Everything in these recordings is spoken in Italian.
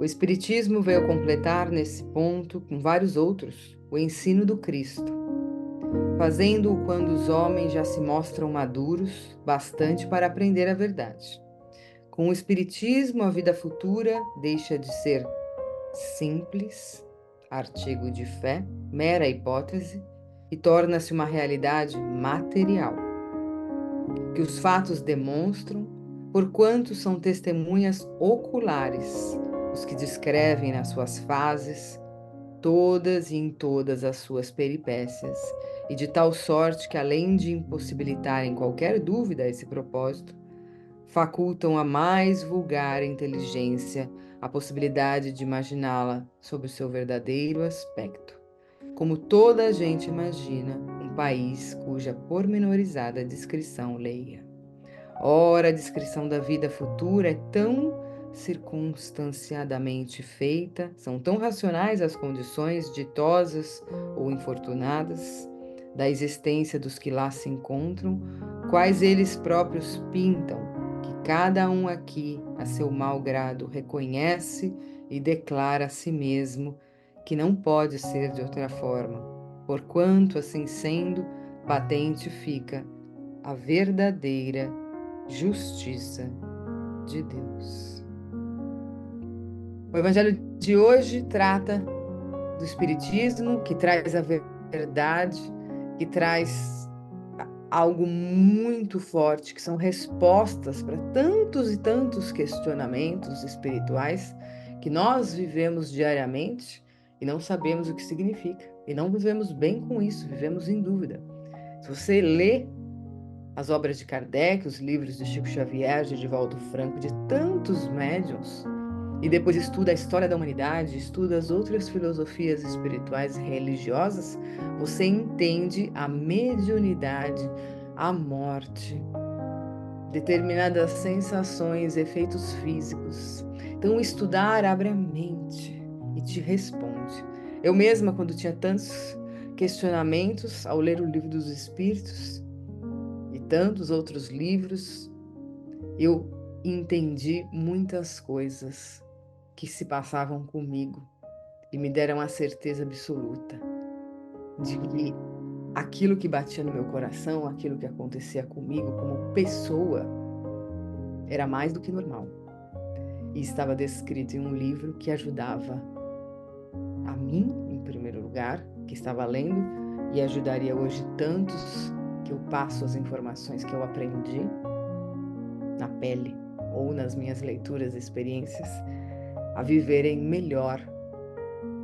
O Espiritismo veio completar nesse ponto, com vários outros, o ensino do Cristo, fazendo-o quando os homens já se mostram maduros bastante para aprender a verdade. Com o Espiritismo, a vida futura deixa de ser simples, artigo de fé, mera hipótese, e torna-se uma realidade material, que os fatos demonstram, porquanto são testemunhas oculares, os que descrevem nas suas fases, todas e em todas as suas peripécias, e de tal sorte que, além de impossibilitarem qualquer dúvida a esse propósito, facultam a mais vulgar inteligência a possibilidade de imaginá-la sob o seu verdadeiro aspecto, como toda a gente imagina um país cuja pormenorizada descrição leia. Ora, a descrição da vida futura é tão circunstanciadamente feita, são tão racionais as condições ditosas ou infortunadas da existência dos que lá se encontram, quais eles próprios pintam, que cada um aqui, a seu mau grado, reconhece e declara a si mesmo que não pode ser de outra forma, porquanto, assim sendo, patente fica a verdadeira justiça de Deus. O Evangelho de hoje trata do Espiritismo, que traz a verdade, que traz algo muito forte, que são respostas para tantos e tantos questionamentos espirituais que nós vivemos diariamente e não sabemos o que significa. E não vivemos bem com isso, vivemos em dúvida. Se você lê as obras de Kardec, os livros de Chico Xavier, de Divaldo Franco, de tantos médiuns, e depois estuda a história da humanidade, estuda as outras filosofias espirituais e religiosas, você entende a mediunidade, a morte, determinadas sensações, efeitos físicos. Então, estudar abre a mente e te responde. Eu mesma, quando tinha tantos questionamentos, ao ler o Livro dos Espíritos e tantos outros livros, eu entendi muitas coisas que se passavam comigo e me deram a certeza absoluta de que aquilo que batia no meu coração, aquilo que acontecia comigo como pessoa, era mais do que normal. E estava descrito em um livro que ajudava a mim, em primeiro lugar, que estava lendo, e ajudaria hoje tantos que eu passo as informações que eu aprendi na pele ou nas minhas leituras e experiências, a viverem melhor,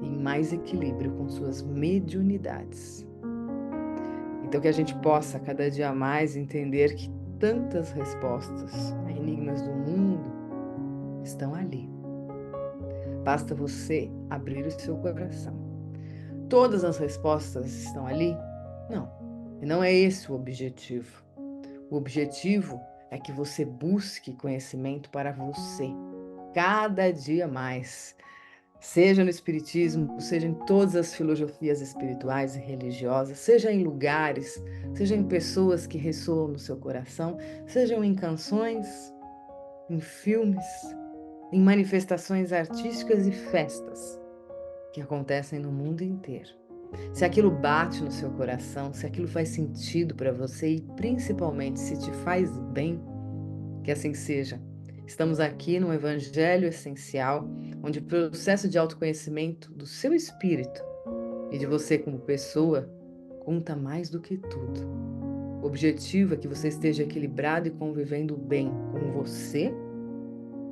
em mais equilíbrio com suas mediunidades. Então que a gente possa cada dia mais entender que tantas respostas a enigmas do mundo estão ali. Basta você abrir o seu coração. Todas as respostas estão ali? Não. E não é esse o objetivo. O objetivo é que você busque conhecimento para você, cada dia mais. Seja no Espiritismo, seja em todas as filosofias espirituais e religiosas, seja em lugares, seja em pessoas que ressoam no seu coração, sejam em canções, em filmes, em manifestações artísticas e festas que acontecem no mundo inteiro. Se aquilo bate no seu coração, se aquilo faz sentido para você e principalmente se te faz bem, que assim seja. Estamos aqui no Evangelho Essencial, onde o processo de autoconhecimento do seu espírito e de você como pessoa conta mais do que tudo. O objetivo é que você esteja equilibrado e convivendo bem com você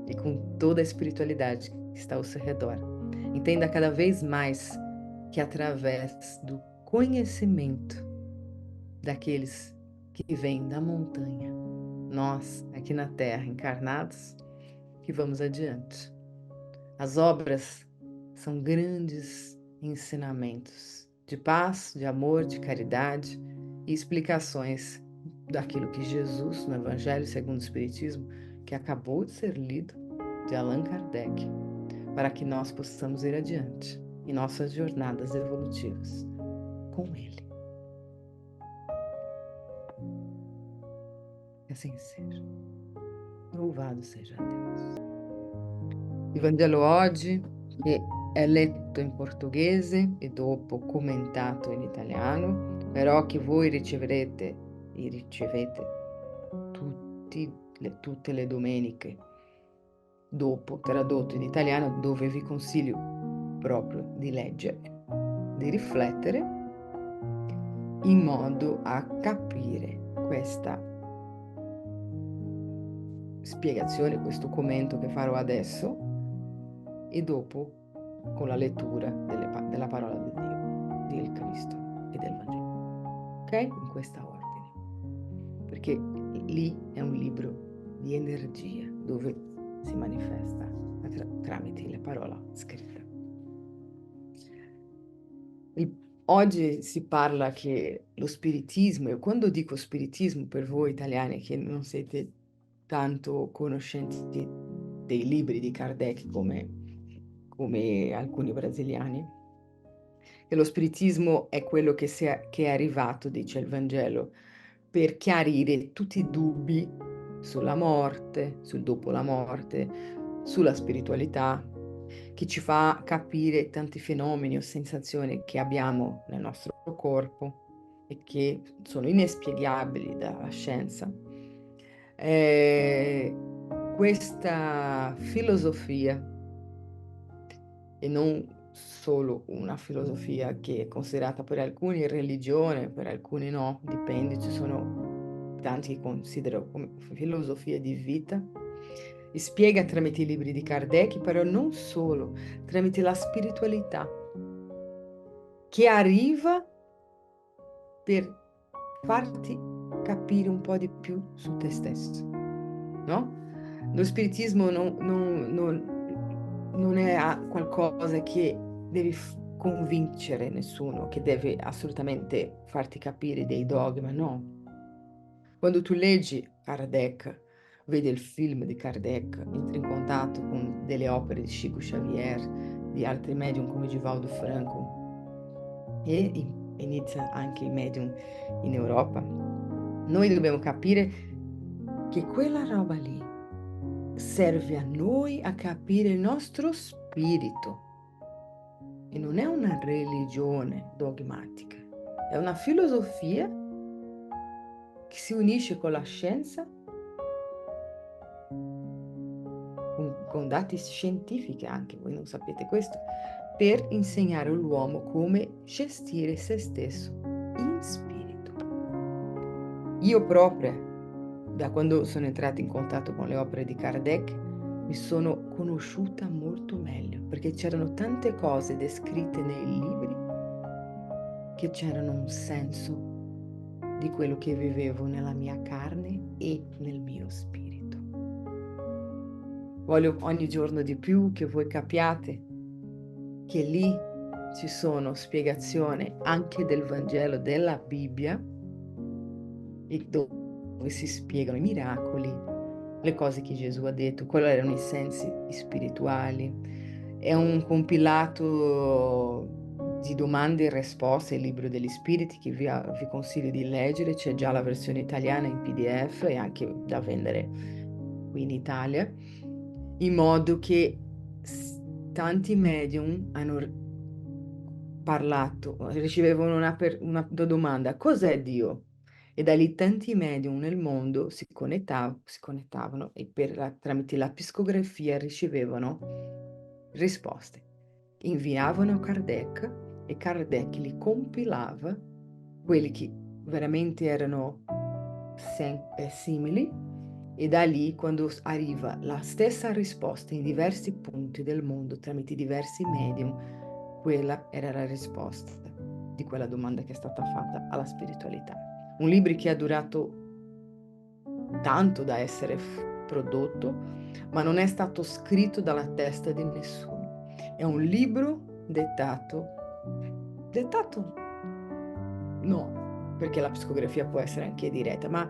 e com toda a espiritualidade que está ao seu redor. Entenda cada vez mais que através do conhecimento daqueles que vêm da montanha, nós, aqui na Terra, encarnados, que vamos adiante. As obras são grandes ensinamentos de paz, de amor, de caridade e explicações daquilo que Jesus, no Evangelho segundo o Espiritismo, que acabou de ser lido, de Allan Kardec, para que nós possamos ir adiante em nossas jornadas evolutivas com Ele. Que assim seja. Louvado seja Deus. Il Vangelo oggi, che è letto in portoghese e dopo commentato in italiano, però che voi ricevete tutte le domeniche dopo, tradotto in italiano, dove vi consiglio proprio di leggere, di riflettere, in modo a capire questa spiegazione, questo commento che farò adesso, e dopo con la lettura della parola di Dio, del Cristo e del Vangelo. Ok? In questa ordine. Perché lì è un libro di energia dove si manifesta tramite la parola scritta. Oggi si parla che lo spiritismo, e quando dico spiritismo per voi italiani che non siete tanto conoscenti dei libri di Kardec come alcuni brasiliani, che lo spiritismo è quello che è arrivato, dice il Vangelo, per chiarire tutti i dubbi sulla morte, sul dopo la morte, sulla spiritualità, che ci fa capire tanti fenomeni o sensazioni che abbiamo nel nostro corpo e che sono inspiegabili dalla scienza. Questa filosofia, e non solo una filosofia che è considerata per alcuni religione, per alcuni no, dipende, ci sono tanti che considerano come filosofia di vita, e spiega tramite i libri di Kardec, però non solo, tramite la spiritualità che arriva per farti capire un po' di più su te stesso, no? Lo spiritismo non è qualcosa che devi convincere nessuno, che deve assolutamente farti capire dei dogmi, no. Quando tu leggi Kardec, vedi il film di Kardec, entri in contatto con delle opere di Chico Xavier, di altri medium come Divaldo Franco, e inizia anche i medium in Europa, noi dobbiamo capire che quella roba lì serve a noi a capire il nostro spirito, e non è una religione dogmatica, è una filosofia che si unisce con la scienza, con dati scientifici anche, voi non sapete questo, per insegnare all'uomo come gestire se stesso in spirito. Io proprio, da quando sono entrata in contatto con le opere di Kardec, mi sono conosciuta molto meglio, perché c'erano tante cose descritte nei libri che c'erano un senso di quello che vivevo nella mia carne e nel mio spirito. Voglio ogni giorno di più che voi capiate che lì ci sono spiegazioni anche del Vangelo, della Bibbia, e dove si spiegano i miracoli, le cose che Gesù ha detto, quali erano i sensi spirituali. È un compilato di domande e risposte, il libro degli spiriti, che vi consiglio di leggere. C'è già la versione italiana in PDF e anche da vendere qui in Italia, in modo che tanti medium hanno parlato, ricevevano una domanda: cos'è Dio? E da lì tanti medium nel mondo si connettavano e tramite la psicografia ricevevano risposte. Inviavano a Kardec e Kardec li compilava, quelli che veramente erano simili, e da lì, quando arriva la stessa risposta in diversi punti del mondo tramite diversi medium, quella era la risposta di quella domanda che è stata fatta alla spiritualità. Un libro che ha durato tanto da essere prodotto, ma non è stato scritto dalla testa di nessuno. È un libro dettato no, perché la psicografia può essere anche diretta, ma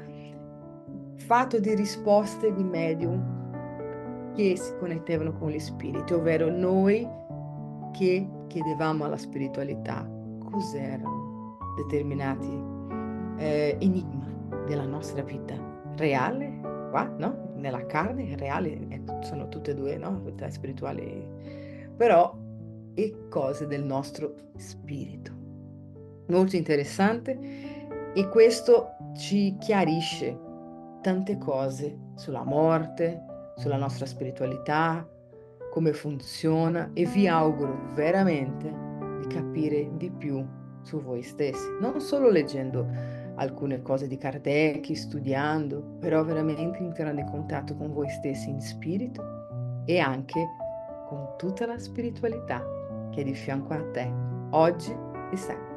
fatto di risposte di medium che si connettevano con gli spiriti, ovvero noi che chiedevamo alla spiritualità cos'erano determinati enigmi della nostra vita reale, qua, no? nella carne reale, sono tutte e due, no? Vita spirituale, però e cose del nostro spirito. Molto interessante, e questo ci chiarisce tante cose sulla morte, sulla nostra spiritualità, come funziona, e vi auguro veramente di capire di più su voi stessi, non solo leggendo alcune cose di Kardec, studiando, però veramente entrando in contatto con voi stessi in spirito e anche con tutta la spiritualità che è di fianco a te, oggi e sempre.